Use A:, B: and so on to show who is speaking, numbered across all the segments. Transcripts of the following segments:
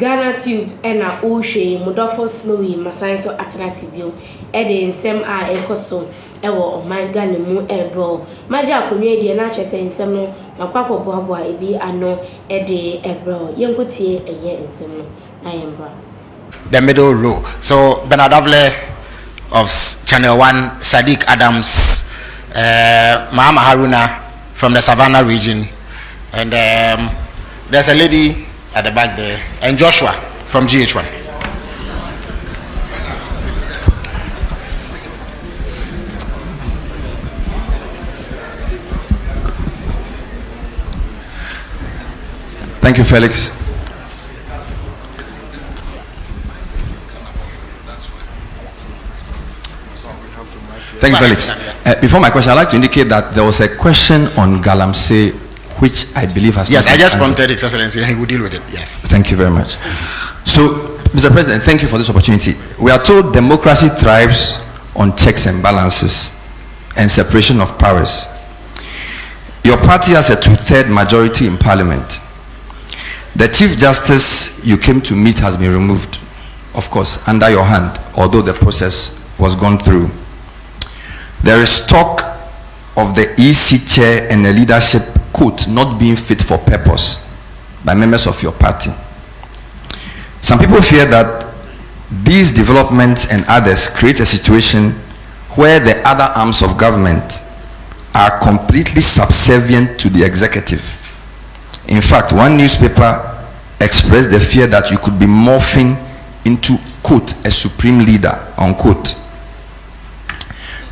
A: Ghanatube and ōHWACKING Mudofo Snowy Masanso Atrasibio Ede Nsem a Ekoso Ewo Omanga Nemu Ebro Maja Komedi na Chese Nsem no Makwako Boaboa Ebi Ano Ede Ebro Yenkotie Eye Nsem no Ayembra
B: the middle row. So Bernard of Channel 1, Sadiq Adams, Mahama Haruna from the Savannah region, and there's a lady at the back there, and Joshua from GH1.
C: Thank you, Felix. Thank you, Felix. Before my question, I'd like to indicate that there was a question on Galamsey, which I believe has...
B: Yes, I just prompted His Excellency, and he will deal with it. Yeah.
C: Thank you very much. So, Mr. President, thank you for this opportunity. We are told democracy thrives on checks and balances and separation of powers. Your party has a 2/3 majority in Parliament. The Chief Justice you came to meet has been removed, of course, under your hand, although the process was gone through. There is talk of the EC chair and the leadership quote not being fit for purpose by members of your party. Some people fear that these developments and others create a situation where the other arms of government are completely subservient to the executive. In fact, one newspaper expressed the fear that you could be morphing into, quote, a supreme leader, unquote.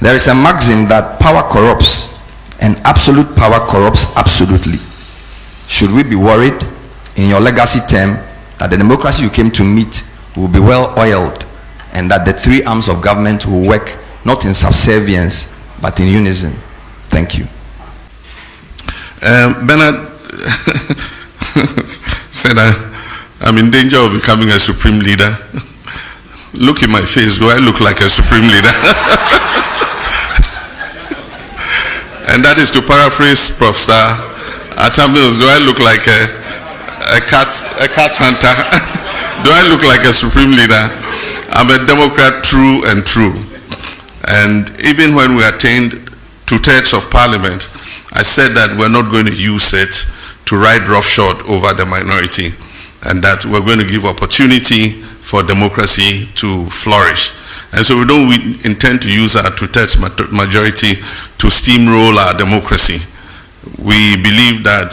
C: There is a maxim that power corrupts and absolute power corrupts absolutely. Should we be worried in your legacy term that the democracy you came to meet will be well oiled and that the three arms of government will work not in subservience but in unison? Thank you.
D: Bernard said I'm in danger of becoming a supreme leader. Look in my face, do I look like a supreme leader? And that is to paraphrase Professor Atamils, do I look like a cat hunter? Do I look like a supreme leader? I'm a Democrat true and true. And even when we attained 2/3 of Parliament, I said that we're not going to use it to ride roughshod over the minority, and that we're going to give opportunity for democracy to flourish. And so we don't intend to use our 2/3 majority to steamroll our democracy. We believe that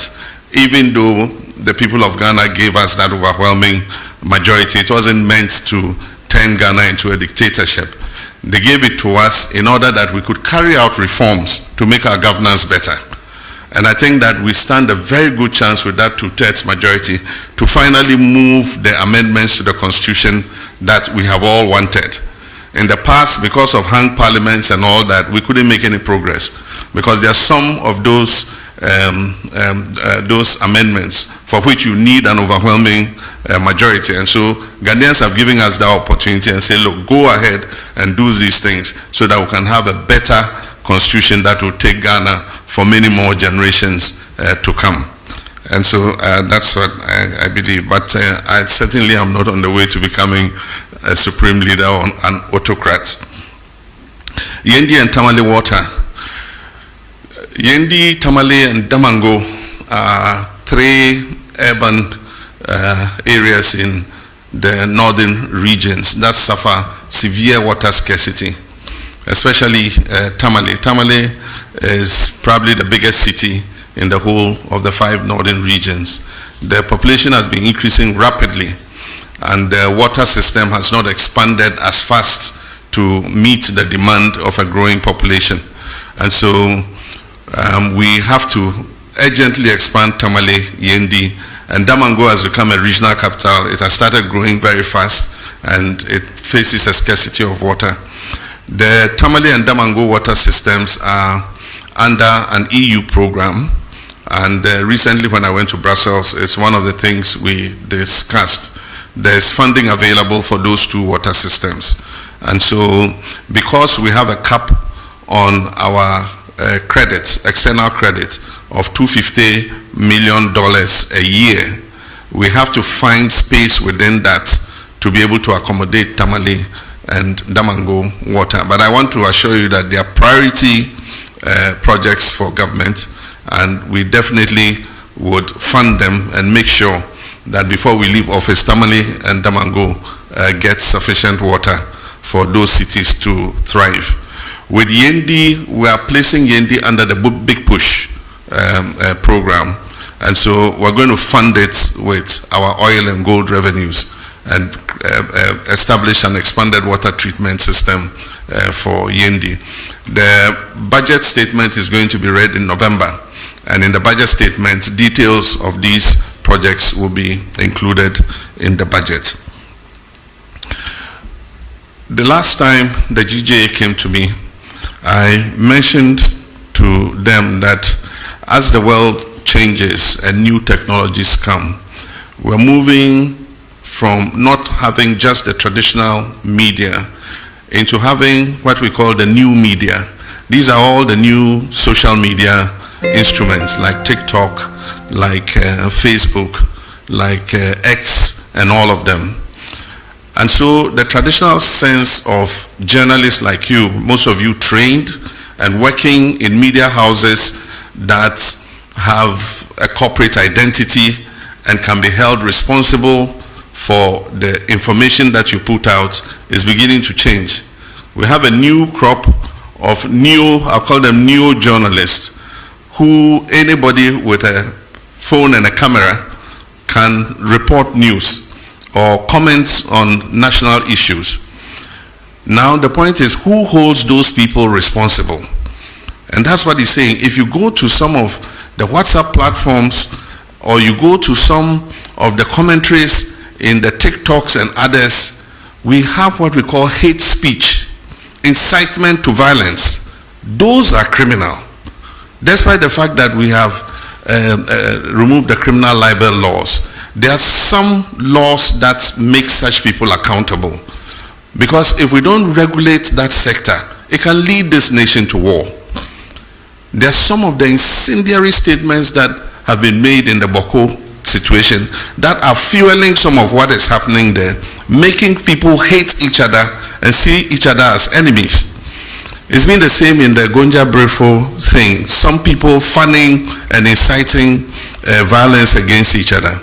D: even though the people of Ghana gave us that overwhelming majority, it wasn't meant to turn Ghana into a dictatorship. They gave it to us in order that we could carry out reforms to make our governance better. And I think that we stand a very good chance with that 2/3 majority to finally move the amendments to the Constitution that we have all wanted. In the past, because of hung parliaments and all that, we couldn't make any progress because there are some of those amendments for which you need an overwhelming majority. And so Ghanaians have given us that opportunity and say, look, go ahead and do these things so that we can have a better constitution that will take Ghana for many more generations to come. And so that's what I believe. But I certainly am not on the way to becoming a supreme leader or an autocrat. Yendi and Tamale water. Yendi, Tamale, and Damango are three urban areas in the northern regions that suffer severe water scarcity, especially Tamale. Tamale is probably the biggest city in the whole of the 5 northern regions. The population has been increasing rapidly, and the water system has not expanded as fast to meet the demand of a growing population. And so we have to urgently expand Tamale, Yendi, and Damango has become a regional capital. It has started growing very fast and it faces a scarcity of water. The Tamale and Damango water systems are under an EU program, and recently when I went to Brussels, it's one of the things we discussed. There's funding available for those 2 water systems. And so because we have a cap on our credit, external credit of $250 million a year, we have to find space within that to be able to accommodate Tamale and Damango water. But I want to assure you that they are priority projects for government, and we definitely would fund them and make sure that before we leave office, Tamale and Damango get sufficient water for those cities to thrive. With Yendi, we are placing Yendi under the Big Push program, and so we're going to fund it with our oil and gold revenues and establish an expanded water treatment system for Yendi. The budget statement is going to be read in November, and in the budget statement, details of these projects will be included in the budget. The last time the GJA came to me, I mentioned to them that as the world changes and new technologies come, we're moving from not having just the traditional media into having what we call the new media. These are all the new social media instruments like TikTok, like Facebook, like X, and all of them. And so the traditional sense of journalists like you, most of you trained and working in media houses that have a corporate identity and can be held responsible for the information that you put out, is beginning to change. We have a new crop of I'll call them neo-journalists, who anybody with a phone and a camera can report news or comments on national issues. Now the point is, who holds those people responsible? And that's what he's saying. If you go to some of the WhatsApp platforms, or you go to some of the commentaries in the TikToks and others, we have what we call hate speech, incitement to violence. Those are criminal. Despite the fact that we have removed the criminal libel laws, there are some laws that make such people accountable. Because if we don't regulate that sector, it can lead this nation to war. There are some of the incendiary statements that have been made in the Boko situation that are fueling some of what is happening there, making people hate each other and see each other as enemies. It's been the same in the Gonja Brefo thing. Some people fanning and inciting violence against each other.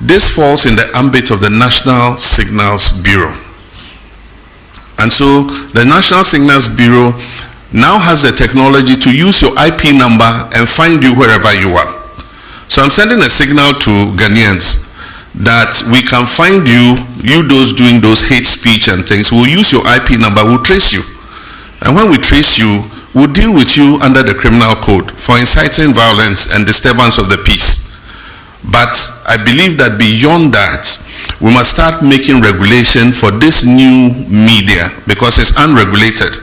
D: This falls in the ambit of the National Signals Bureau. And so the National Signals Bureau now has the technology to use your IP number and find you wherever you are. So I'm sending a signal to Ghanaians that we can find you those doing those hate speech and things. We'll use your IP number, we'll trace you. And when we trace you, we'll deal with you under the criminal code for inciting violence and disturbance of the peace. But I believe that beyond that, we must start making regulation for this new media, because it's unregulated.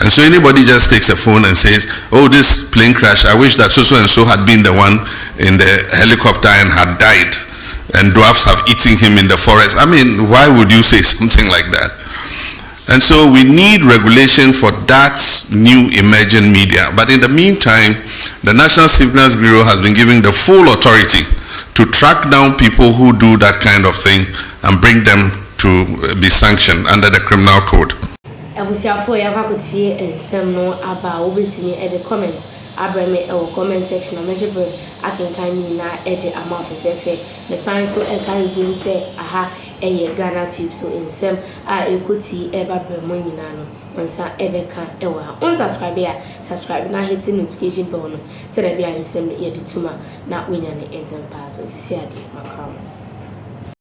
D: And so anybody just takes a phone and says, oh, this plane crash, I wish that so and so had been the one in the helicopter and had died, and dwarfs have eaten him in the forest. I mean, why would you say something like that? And so we need regulation for that new emerging media. But in the meantime, the National Signals Bureau has been given the full authority to track down people who do that kind of thing and bring them to be sanctioned under the criminal code.
A: Abusiafo ya vakutie ensem no aba obetini e de comment abreme e comment section amejebe akenkan na e de amafefefe the science so e carry him say aha eye Ghanatube so ensem a ekoti e ba bremo nyina no onsa e be kan e wa on subscribe na hit notification bell no se da bia ensem no ye de tuma na wenya ne enten pass so sisi ade makram.